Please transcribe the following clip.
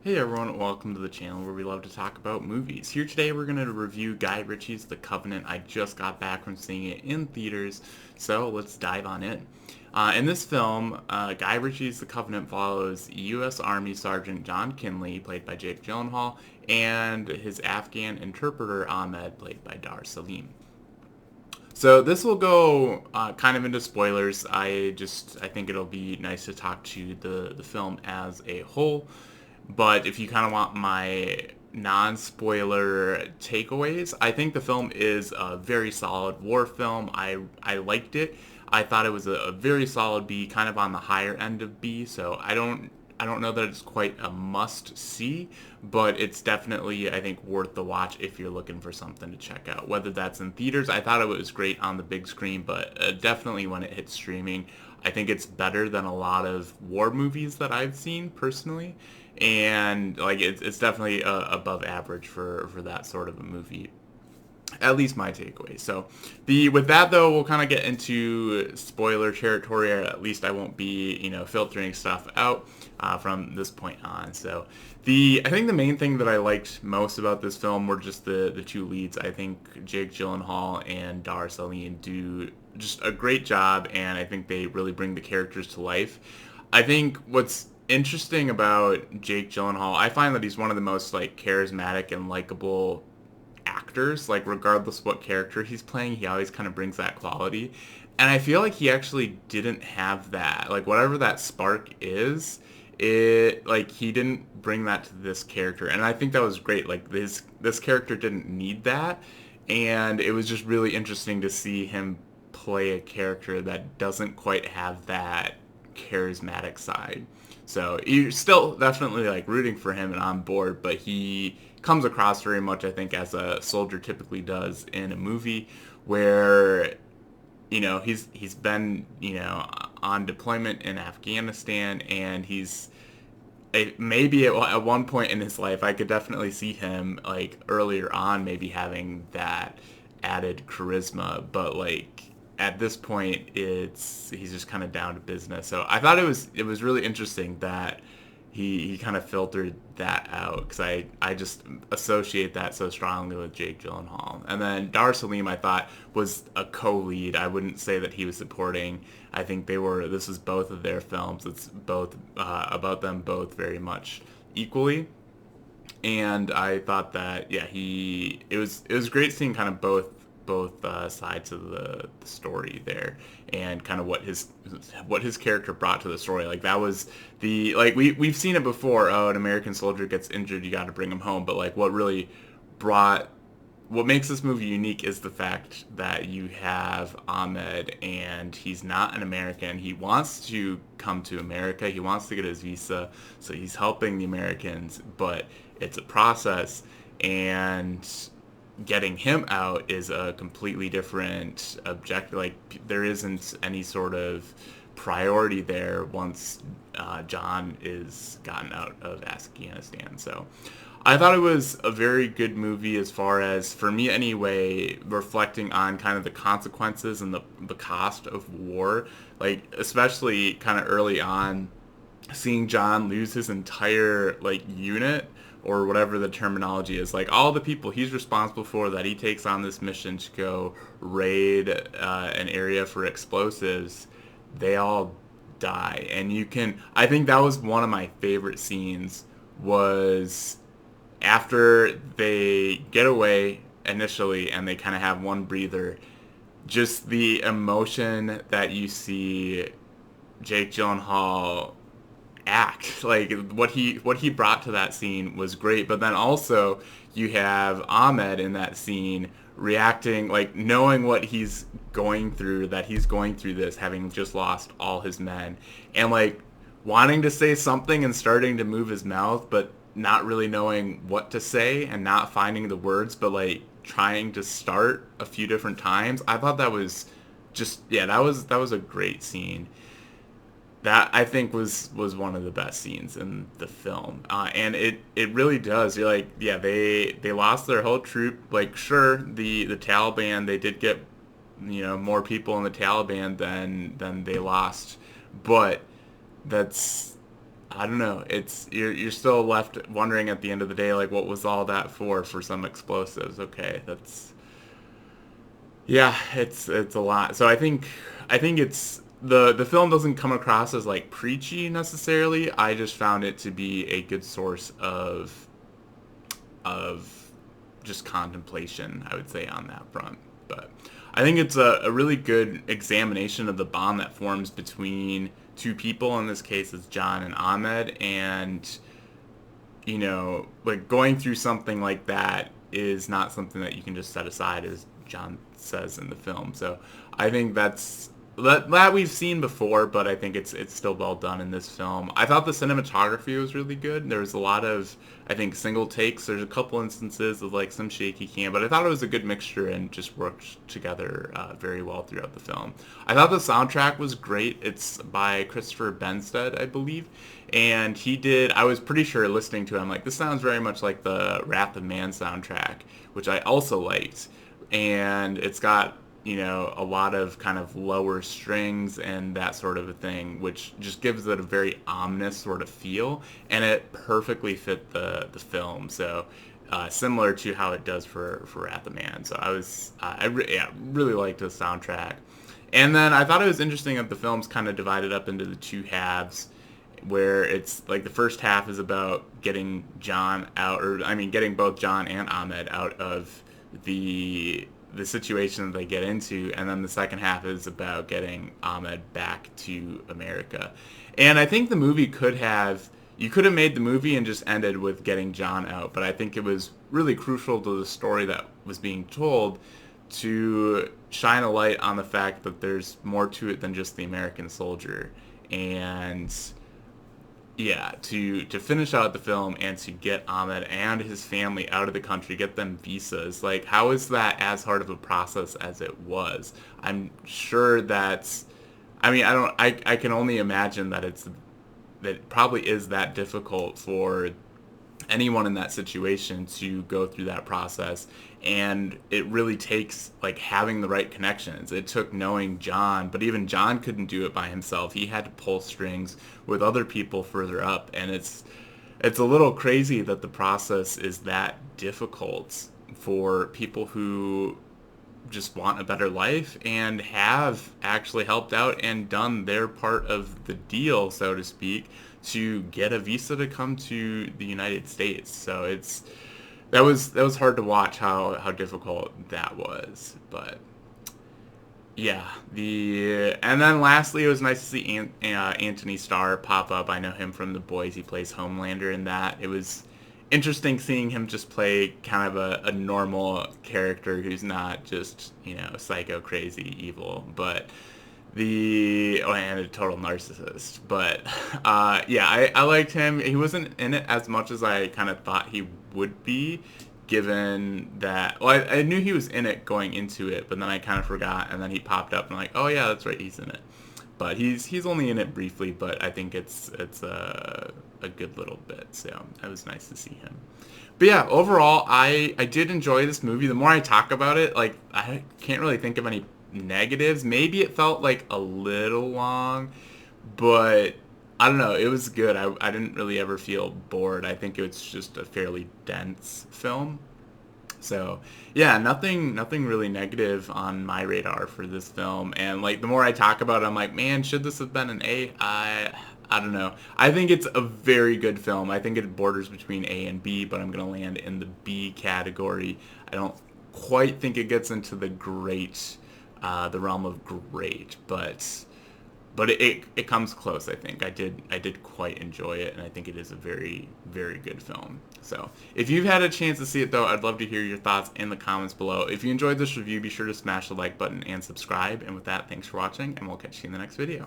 Hey everyone, welcome to the channel where we love to talk about movies. Here today we're going to review Guy Ritchie's The Covenant. I just got back from seeing it in theaters, so let's dive on in. In this film, Guy Ritchie's The Covenant follows U.S. Army Sergeant John Kinley, played by Jake Gyllenhaal, and his Afghan interpreter Ahmed, played by Dar Salim. So this will go kind of into spoilers. I think it'll be nice to talk to the film as a whole. But if you kind of want my non-spoiler takeaways, I think the film is a very solid war film. I liked it. I thought it was a very solid B, kind of on the higher end of B. So I don't know that it's quite a must see, but it's definitely, I think, worth the watch if you're looking for something to check out. Whether that's in theaters, I thought it was great on the big screen, but definitely when it hits streaming, I think it's better than a lot of war movies that I've seen personally, and like it's definitely above average for that sort of a movie, at least my takeaway. So the with that though, we'll kind of get into spoiler territory, or at least I won't be filtering stuff out from this point on. So I think the main thing that I liked most about this film were just the two leads. I think Jake Gyllenhaal and Dar Salim do just a great job, and I think they really bring the characters to life. I think what's interesting about Jake Gyllenhaal, I find that he's one of the most like charismatic and likable actors. Like regardless what character he's playing, he always kind of brings that quality. And I feel like he actually didn't have that. Like whatever that spark is, it like he didn't bring that to this character. And I think that was great. Like this character didn't need that. And it was just really interesting to see him play a character that doesn't quite have that charismatic side. So you're still definitely like rooting for him and on board, but he comes across very much, I think, as a soldier typically does in a movie, where he's been on deployment in Afghanistan, and maybe at one point in his life, I could definitely see him like earlier on maybe having that added charisma, but like at this point he's just kind of down to business. So I thought it was really interesting that he kind of filtered that out, because I just associate that so strongly with Jake Gyllenhaal. And then Dar Salim I thought was a co-lead. I wouldn't say that he was supporting. I think this is both of their films. It's both about them both very much equally. And I thought that it was great seeing kind of both sides of the story there, and kind of what his character brought to the story. Like that was we've seen it before. Oh, an American soldier gets injured, you got to bring him home. But like what makes this movie unique is the fact that you have Ahmed, and he's not an American. He wants to come to America. He wants to get his visa, so he's helping the Americans, but it's a process, and getting him out is a completely different objective. Like there isn't any sort of priority there once John is gotten out of Afghanistan. So I thought it was a very good movie, as far as, for me anyway, reflecting on kind of the consequences and the cost of war. Like especially kind of early on, seeing John lose his entire like unit, or whatever the terminology is, like all the people he's responsible for that he takes on this mission to go raid an area for explosives, they all die. And I think that was one of my favorite scenes, was after they get away initially and they kind of have one breather, just the emotion that you see Jake Gyllenhaal act, like what he brought to that scene was great. But then also you have Ahmed in that scene reacting, like knowing what he's going through, that he's going through this, having just lost all his men, and like wanting to say something and starting to move his mouth, but not really knowing what to say and not finding the words, but like trying to start a few different times. I thought that was just, yeah, that was a great scene. That I think was one of the best scenes in the film, and it really does. You're like, yeah, they lost their whole troop. Like, sure, the Taliban, they did get more people in the Taliban than they lost, but that's I don't know. It's you're still left wondering at the end of the day, like, what was all that for some explosives? Okay, that's yeah, it's a lot. So I think it's the film doesn't come across as like preachy necessarily. I just found it to be a good source of just contemplation, I would say, on that front. But I think it's a really good examination of the bond that forms between two people. In this case, it's John and Ahmed, and like going through something like that is not something that you can just set aside, as John says in the film. So I think that we've seen before, but I think it's still well done in this film. I thought the cinematography was really good. There was a lot of, I think, single takes. There's a couple instances of like some shaky cam, but I thought it was a good mixture and just worked together very well throughout the film. I thought the soundtrack was great. It's by Christopher Benstead, I believe, and he did. I was pretty sure listening to him, like, this sounds very much like the Wrath of Man soundtrack, which I also liked, and it's got a lot of kind of lower strings and that sort of a thing, which just gives it a very ominous sort of feel, and it perfectly fit the film. So similar to how it does for Wrath of Man. So I really liked the soundtrack. And then I thought it was interesting that the film's kind of divided up into the two halves, where it's like the first half is about getting John out, or I mean getting both John and Ahmed out of the situation that they get into, and then the second half is about getting Ahmed back to America. And I think the movie you could have made the movie and just ended with getting John out, but I think it was really crucial to the story that was being told to shine a light on the fact that there's more to it than just the American soldier. And yeah, to finish out the film and to get Ahmed and his family out of the country, get them visas, like, how is that as hard of a process as it was? I'm sure that's, I mean, I can only imagine that it probably is that difficult for anyone in that situation to go through that process. And it really takes like having the right connections. It took knowing John, but even John couldn't do it by himself. He had to pull strings with other people further up, and it's a little crazy that the process is that difficult for people who just want a better life and have actually helped out and done their part of the deal, so to speak, to get a visa to come to the United States. So that was hard to watch how difficult that was. But yeah, and then lastly, it was nice to see Anthony Starr pop up. I know him from The Boys. He plays Homelander in that. It was interesting seeing him just play kind of a normal character who's not just psycho, crazy, evil, but and a total narcissist. But yeah, I liked him. He wasn't in it as much as I kind of thought he would be, given that, well, I knew he was in it going into it, but then I kind of forgot, and then he popped up and I'm like, oh yeah, that's right, he's in it. But he's only in it briefly, but I think it's a good little bit, so it was nice to see him. But yeah, overall, I did enjoy this movie. The more I talk about it, like, I can't really think of any negatives. Maybe it felt like a little long, but I don't know, it was good. I didn't really ever feel bored. I think it's just a fairly dense film. So yeah, nothing really negative on my radar for this film. And like, the more I talk about it, I'm like, man, should this have been an A? I don't know. I think it's a very good film. I think it borders between A and B, but I'm gonna land in the B category. I don't quite think it gets into the realm of great, but it comes close. I think I did quite enjoy it, and I think it is a very, very good film. So if you've had a chance to see it, though, I'd love to hear your thoughts in the comments below. If you enjoyed this review, be sure to smash the like button and subscribe. And with that, thanks for watching, and we'll catch you in the next video.